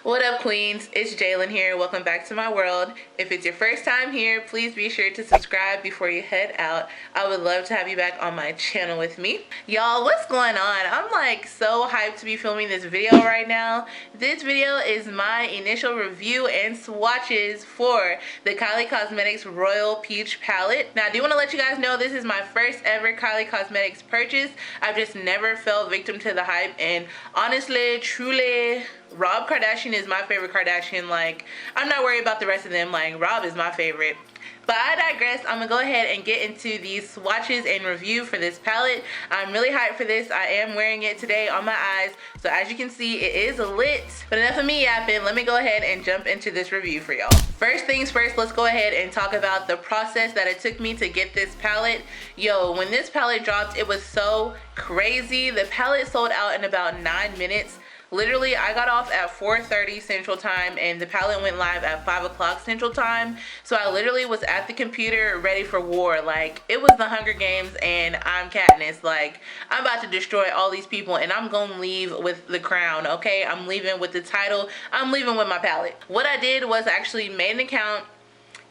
What up, queens? It's Jaylyn here. Welcome back to my world. If it's your first time here, please be sure to subscribe before you head out. I would love to have you back on my channel with me. Y'all, what's going on? I'm like so hyped to be filming this video right now. This video is my initial review and swatches for the Kylie Cosmetics Royal Peach Palette. Now, I do want to let you guys know this is my first ever Kylie Cosmetics purchase. I've just never fell victim to the hype, and honestly, truly, Rob Kardashian is my favorite Kardashian. Like, I'm not worried about the rest of them. Like, Rob is my favorite. But I digress. I'm gonna go ahead and get into these swatches and review for this palette. I'm really hyped for this. I am wearing it today on my eyes. So as you can see, it is lit. But enough of me yapping. Let me go ahead and jump into this review for y'all. First things first, let's go ahead and talk about the process that it took me to get this palette. Yo, when this palette dropped, it was so crazy. The palette sold out in about 9 minutes. Literally, I got off at 4:30 Central Time and the palette went live at 5 o'clock Central Time. So I literally was at the computer ready for war. Like, it was the Hunger Games and I'm Katniss. Like, I'm about to destroy all these people and I'm gonna leave with the crown, okay? I'm leaving with the title. I'm leaving with my palette. What I did was actually made an account,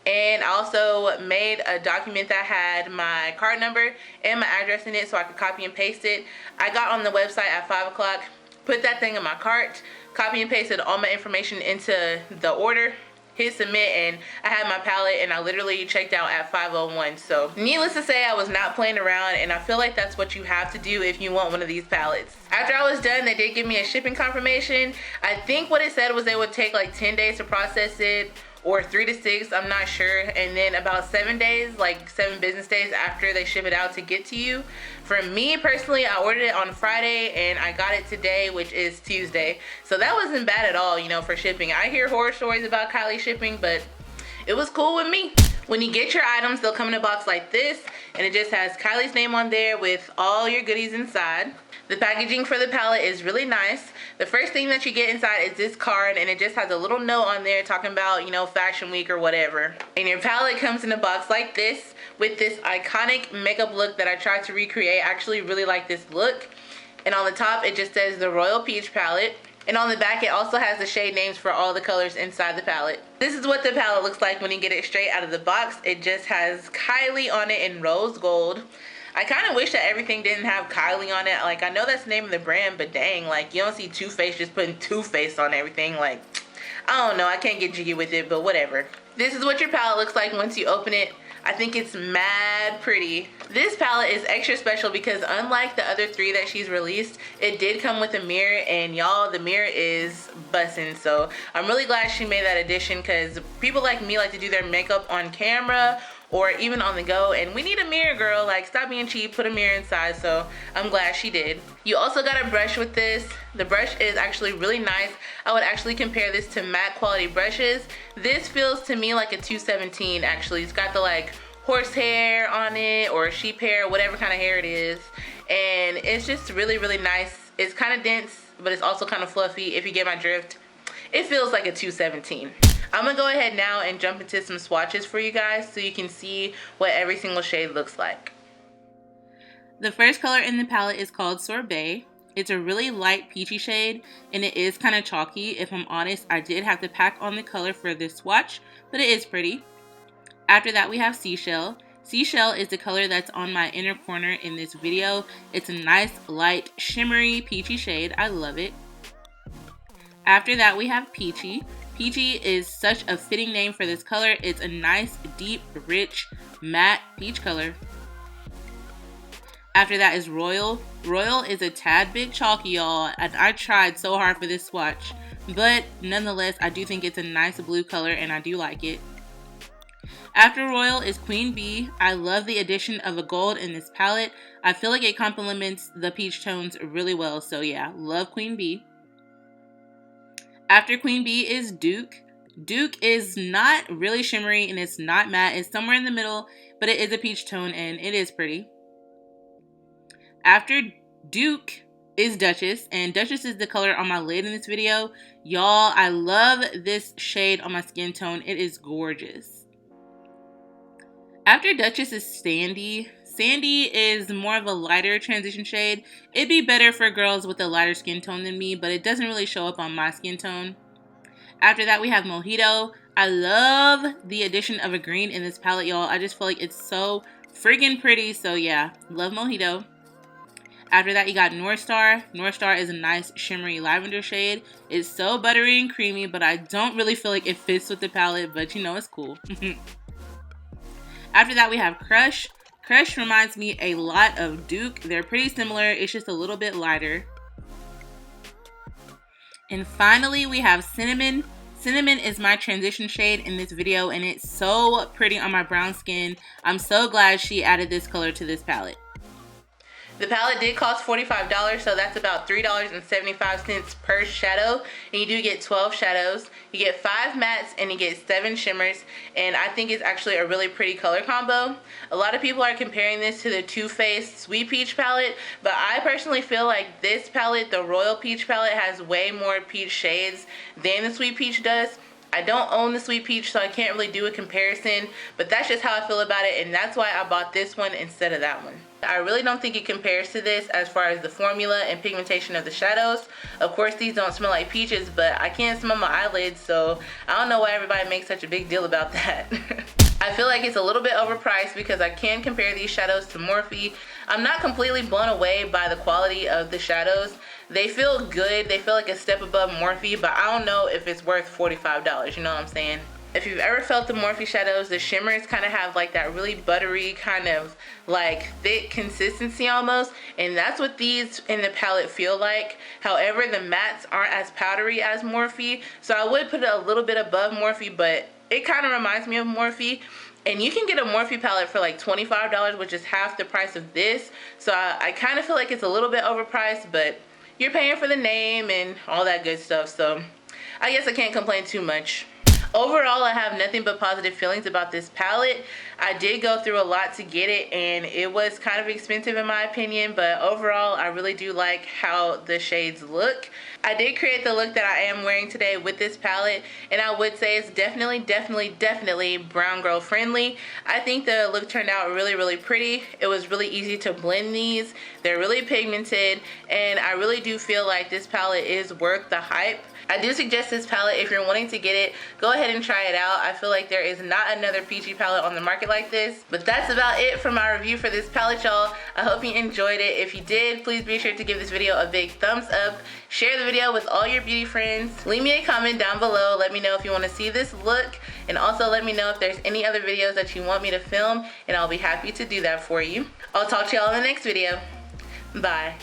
and I also made a document that had my card number and my address in it so I could copy and paste it. I got on the website at 5 o'clock. Put that thing in my cart, copy and pasted all my information into the order, hit submit, and I had my palette, and I literally checked out at 5:01. So needless to say, I was not playing around, and I feel like that's what you have to do if you want one of these palettes. After I was done, they did give me a shipping confirmation. I think what it said was they would take like 10 days to process it, or 3 to 6, I'm not sure, and then about 7 days, like 7 business days after they ship it out to get to you. For me personally, I ordered it on Friday and I got it today, which is Tuesday, so that wasn't bad at all, you know, for shipping. I hear horror stories about Kylie shipping, but it was cool with me. When you get your items, they'll come in a box like this, and it just has Kylie's name on there with all your goodies inside. The packaging for the palette is really nice. The first thing that you get inside is this card, and it just has a little note on there talking about, you know, Fashion Week or whatever. And your palette comes in a box like this with this iconic makeup look that I tried to recreate. I actually really like this look. And on the top, it just says the Royal Peach Palette. And on the back, it also has the shade names for all the colors inside the palette. This is what the palette looks like when you get it straight out of the box. It just has Kylie on it in rose gold. I kind of wish that everything didn't have Kylie on it. Like, I know that's the name of the brand, but dang, like, you don't see Too Faced just putting Too Faced on everything. Like, I don't know, I can't get jiggy with it, but whatever. This is what your palette looks like once you open it. I think it's mad pretty. This palette is extra special because unlike the other 3 that she's released, it did come with a mirror, and y'all, the mirror is bussin'. So I'm really glad she made that addition, because people like me like to do their makeup on camera or even on the go, and we need a mirror, girl. Like, stop being cheap, put a mirror inside. So I'm glad she did. You also got a brush with this. The brush is actually really nice. I would actually compare this to matte quality brushes. This feels to me like a 217 actually. It's got the like horsehair on it or sheep hair, whatever kind of hair it is, and it's just really, really nice. It's kind of dense, but it's also kind of fluffy, if you get my drift. It feels like a 217. I'm gonna go ahead now and jump into some swatches for you guys so you can see what every single shade looks like. The first color in the palette is called Sorbet. It's a really light peachy shade, and it is kind of chalky. If I'm honest, I did have to pack on the color for this swatch, but it is pretty. After that, we have Seashell. Seashell is the color that's on my inner corner in this video. It's a nice, light, shimmery, peachy shade. I love it. After that, we have Peachy. Peachy is such a fitting name for this color. It's a nice, deep, rich, matte peach color. After that is Royal. Royal is a tad bit chalky, y'all, and I tried so hard for this swatch, but nonetheless, I do think it's a nice blue color and I do like it. After Royal is Queen Bee. I love the addition of a gold in this palette. I feel like it complements the peach tones really well, so yeah, love Queen Bee. After Queen Bee is Duke. Duke is not really shimmery and it's not matte. It's somewhere in the middle, but it is a peach tone and it is pretty. After Duke is Duchess, and Duchess is the color on my lid in this video. Y'all, I love this shade on my skin tone. It is gorgeous. After Duchess is Sandy. Sandy is more of a lighter transition shade. It'd be better for girls with a lighter skin tone than me, but it doesn't really show up on my skin tone. After that, we have Mojito. I love the addition of a green in this palette, y'all. I just feel like it's so friggin' pretty. So yeah, love Mojito. After that, you got North Star. North Star is a nice shimmery lavender shade. It's so buttery and creamy, but I don't really feel like it fits with the palette, but you know, it's cool. After that, we have Crush. Crush reminds me a lot of Duke. They're pretty similar. It's just a little bit lighter. And finally, we have Cinnamon. Cinnamon is my transition shade in this video, and it's so pretty on my brown skin. I'm so glad she added this color to this palette. The palette did cost $45, so that's about $3.75 per shadow. And you do get 12 shadows. You get 5 mattes and you get 7 shimmers. And I think it's actually a really pretty color combo. A lot of people are comparing this to the Too Faced Sweet Peach palette, but I personally feel like this palette, the Royal Peach palette, has way more peach shades than the Sweet Peach does. I don't own the Sweet Peach, so I can't really do a comparison, but that's just how I feel about it, and that's why I bought this one instead of that one. I really don't think it compares to this as far as the formula and pigmentation of the shadows. Of course, these don't smell like peaches, but I can't smell my eyelids, so I don't know why everybody makes such a big deal about that. I feel like it's a little bit overpriced because I can compare these shadows to Morphe. I'm not completely blown away by the quality of the shadows. They feel good. They feel like a step above Morphe, but I don't know if it's worth $45. You know what I'm saying? If you've ever felt the Morphe shadows, the shimmers kind of have like that really buttery kind of like thick consistency almost, and that's what these in the palette feel like. However, the mattes aren't as powdery as Morphe, so I would put it a little bit above Morphe, but it kind of reminds me of Morphe. And you can get a Morphe palette for like $25, which is half the price of this. So I kind of feel like it's a little bit overpriced, but you're paying for the name and all that good stuff. So I guess I can't complain too much. Overall, I have nothing but positive feelings about this palette. I did go through a lot to get it, and it was kind of expensive in my opinion, but overall, I really do like how the shades look. I did create the look that I am wearing today with this palette, and I would say it's definitely brown girl friendly. I think the look turned out really pretty. It was really easy to blend these. They're really pigmented, and I really do feel like this palette is worth the hype. I do suggest this palette if you're wanting to get it. Go ahead and try it out. I feel like there is not another peachy palette on the market like this. But that's about it for my review for this palette, y'all. I hope you enjoyed it. If you did, please be sure to give this video a big thumbs up. Share the video with all your beauty friends. Leave me a comment down below. Let me know if you want to see this look. And also let me know if there's any other videos that you want me to film. And I'll be happy to do that for you. I'll talk to y'all in the next video. Bye.